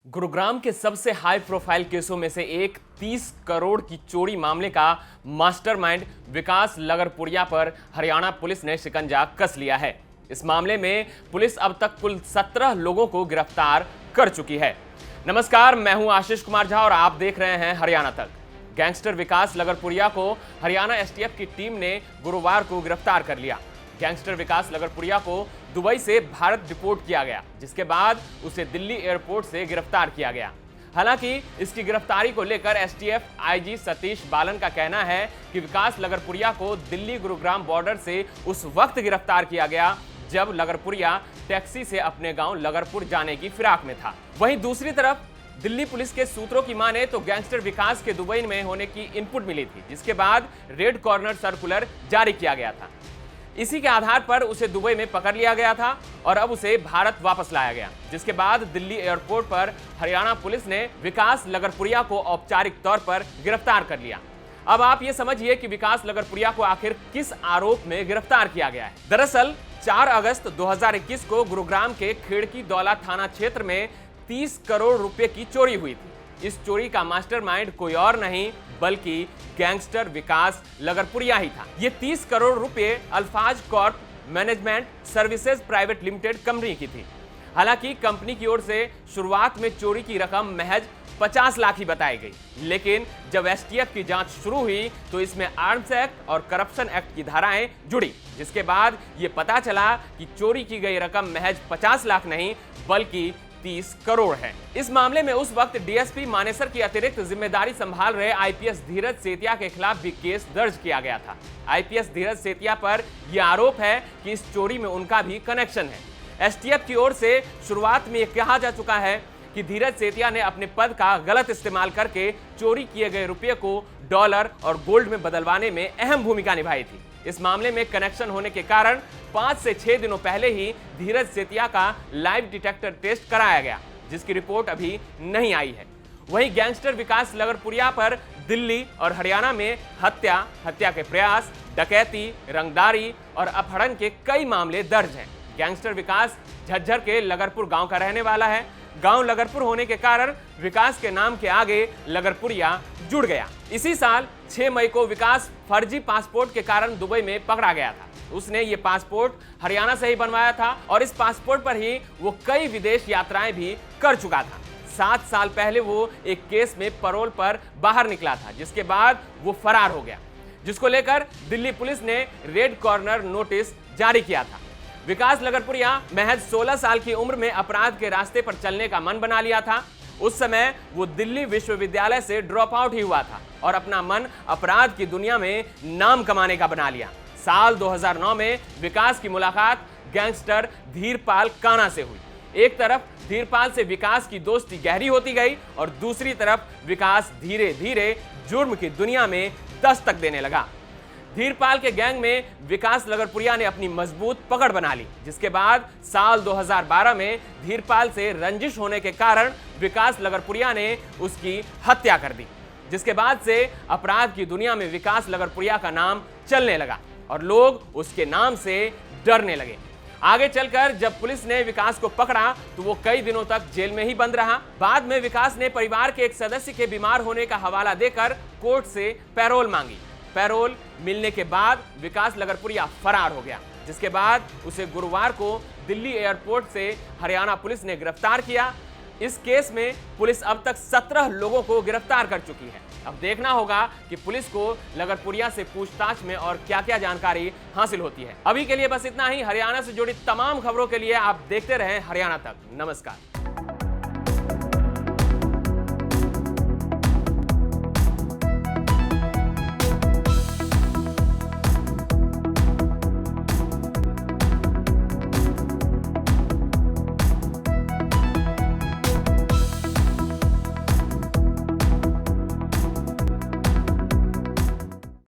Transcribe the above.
गुरुग्राम के सबसे high profile केसों में से एक 30 करोड़ की चोरी मामले का मास्टरमाइंड विकास लगरपुरिया पर हरियाणा पुलिस ने शिकंजा कस लिया है। इस मामले में पुलिस अब तक कुल 17 लोगों को गिरफ्तार कर चुकी है। नमस्कार, मैं हूं आशीष कुमार झा और आप देख रहे हैं हरियाणा तक। गैंगस्टर विकास लगरपुरिया को हरियाणा एसटीएफ की टीम ने गुरुवार को गिरफ्तार कर लिया। गैंगस्टर विकास लगरपुरिया को दुबई से भारत डिपोर्ट किया गया, जिसके बाद उसे दिल्ली एयरपोर्ट से गिरफ्तार किया गया। हालांकि इसकी गिरफ्तारी को लेकर एसटीएफ आईजी सतीश बालन का कहना है कि विकास लगरपुरिया को दिल्ली गुरुग्राम बॉर्डर से उस वक्त गिरफ्तार किया गया जब लगरपुरिया टैक्सी से अपने गांव लगरपुर जाने की फिराक में था। वहीं दूसरी तरफ दिल्ली पुलिस के सूत्रों की माने तो गैंगस्टर विकास के दुबई में होने की इनपुट मिली थी, जिसके बाद रेड कॉर्नर सर्कुलर जारी किया गया था। इसी के आधार पर उसे दुबई में पकड़ लिया गया था और अब उसे भारत वापस लाया गया, जिसके बाद दिल्ली एयरपोर्ट पर हरियाणा पुलिस ने विकास लगरपुरिया को औपचारिक तौर पर गिरफ्तार कर लिया। अब आप ये समझिए कि विकास लगरपुरिया को आखिर किस आरोप में गिरफ्तार किया गया है। दरअसल 4 अगस्त 2021 को गुरुग्राम के खेड़की दौला थाना क्षेत्र में 30 करोड़ रुपए की चोरी हुई थी। इस चोरी का मास्टरमाइंड कोई और नहीं बल्कि गैंगस्टर विकास लगरपुरिया ही था। ये 30 करोड़ रुपए अल्फाज Corp management services private limited company की थी। हालांकि कंपनी की ओर से शुरुआत में चोरी की रकम महज 50 लाख ही बताई गई, लेकिन जब एसटीएफ की जांच शुरू हुई तो इसमें आर्म्स एक्ट और करप्शन एक्ट की धाराएं जुड़ी, जिसके बाद ये पता चला कि चोरी की गई रकम महज 50 लाख नहीं बल्कि 30 करोड़ है। इस मामले में उस वक्त डीएसपी मानेसर की अतिरिक्त जिम्मेदारी संभाल रहे आईपीएस धीरज सेतिया के खिलाफ भी केस दर्ज किया गया था। आईपीएस धीरज सेतिया पर यह आरोप है कि इस चोरी में उनका भी कनेक्शन है। एसटीएफ की ओर से शुरुआत में यह कहा जा चुका है कि धीरज सेतिया ने अपने पद का गलत इस्तेमाल करके चोरी किए गए रुपये को डॉलर और गोल्ड में बदलवाने में अहम भूमिका निभाई थी। इस मामले में कनेक्शन होने के कारण 5 से 6 दिनों पहले ही धीरज सेतिया का लाइव डिटेक्टर टेस्ट कराया गया, जिसकी रिपोर्ट अभी नहीं आई है। वहीं गैंगस्टर विकास लगरपुरिया पर दिल्ली और हरियाणा में हत्या के प्रयास, डकैती, रंगदारी और अपहरण के कई मामले दर्ज हैं। गैंगस्टर विकास झज्जर के लगरपुर गांव का रहने वाला है। गांव लगरपुर होने के कारण विकास के नाम के आगे लगरपुरिया जुड़ गया। इसी साल 6 मई को विकास फर्जी पासपोर्ट के कारण दुबई में पकड़ा गया था। उसने ये पासपोर्ट हरियाणा से ही बनवाया था और इस पासपोर्ट पर ही वो कई विदेश यात्राएं भी कर चुका था। 7 साल पहले वो एक केस में पैरोल पर बाहर निकला था, जिसके बाद वो फरार हो गया, जिसको लेकर दिल्ली पुलिस ने रेड कॉर्नर नोटिस जारी किया था। विकास लगरपुरिया महज 16 साल की उम्र में अपराध के रास्ते पर चलने का मन बना लिया था। उस समय वो दिल्ली विश्वविद्यालय से ड्रॉप आउट ही हुआ था और अपना मन अपराध की दुनिया में नाम कमाने का बना लिया। साल 2009 में विकास की मुलाकात गैंगस्टर धीरपाल काना से हुई। एक तरफ धीरपाल से विकास की दोस्ती गहरी होती गई और दूसरी तरफ विकास धीरे धीरे जुर्म की दुनिया में दस्तक देने लगा। धीरपाल के गैंग में विकास लगरपुरिया ने अपनी मजबूत पकड़ बना ली, जिसके बाद साल 2012 में धीरपाल से रंजिश होने के कारण विकास लगरपुरिया ने उसकी हत्या कर दी, जिसके बाद से अपराध की दुनिया में विकास लगरपुरिया का नाम चलने लगा और लोग उसके नाम से डरने लगे। आगे चलकर जब पुलिस ने विकास को पकड़ा तो वो कई दिनों तक जेल में ही बंद रहा। बाद में विकास ने परिवार के एक सदस्य के बीमार होने का हवाला देकर कोर्ट से पैरोल मांगी। पैरोल मिलने के बाद विकास लगरपुरिया फरार हो गया, जिसके बाद उसे गुरुवार को दिल्ली एयरपोर्ट से हरियाणा पुलिस ने गिरफ्तार किया। इस केस में पुलिस अब तक 17 लोगों को गिरफ्तार कर चुकी है। अब देखना होगा कि पुलिस को लगरपुरिया से पूछताछ में और क्या-क्या जानकारी हासिल होती है। अभी के लिए बस इतना ही। हरियाणा से जुड़ी तमाम खबरों के लिए आप देखते रहें हरियाणा तक। नमस्कार।